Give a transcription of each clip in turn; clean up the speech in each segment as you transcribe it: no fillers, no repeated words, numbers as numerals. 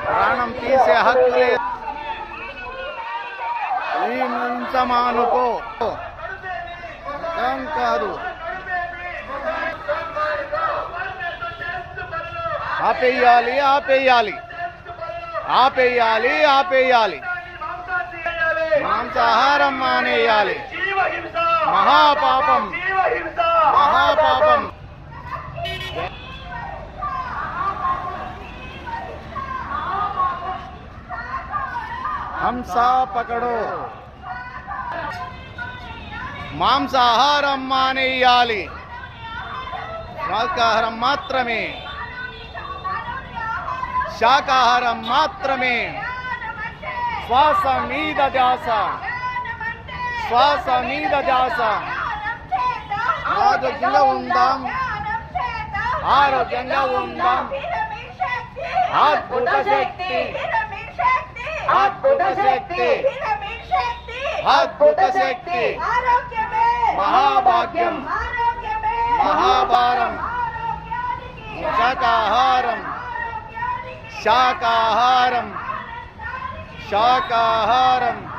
ప్రాణం తీసే హక్కు లేదు. మానుకో కాదు. ఆపేయాలి ఆపేయాలి ఆపేయాలి ఆపేయాలి. మాంసాహారం మానేయాలి. మహాపాపం మహాపాపం. హంసా పకడో. మాంసాహారం మానేయాలి. శాకాహారం మాత్రమే. శాకాహారం మాత్రమే. శ్వాస మీద ధ్యాస. శ్వాస మీద ధ్యాస. ఆరోగ్యంగా ఉందాం. ఆరోగ్యంగా ఉందాం. అద్భుత శక్తి. అద్భుత శక్తి. అద్భుత శక్తి. మహాభాగ్యం. మహాభారం. శాకాహారం. శాకాహారం. శాకాహారం.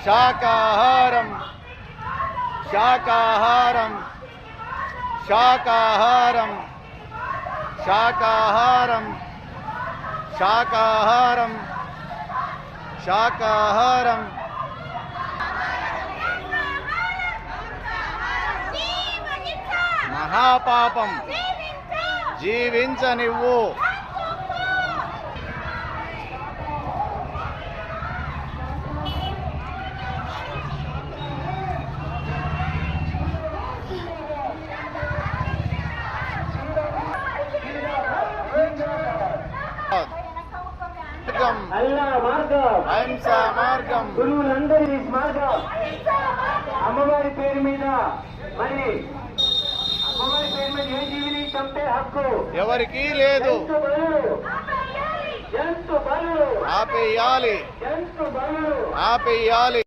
శాకాహారం. శాకాహారం. శాకాహారం. శాకాహారం. శాకాహారం. శాకాహారం. మహాపాపం. జీవించనివ్వు. అహింస మార్గం. గురువులందరి మార్గం. అమ్మవారి పేరు మీద మరి అమ్మవారి పేరు మీద ఏ జీవిని చంపే హక్కు ఎవరికీ లేదు. జంతు బలు ఆపేయాలి. జంతు బలు ఆపేయాలి.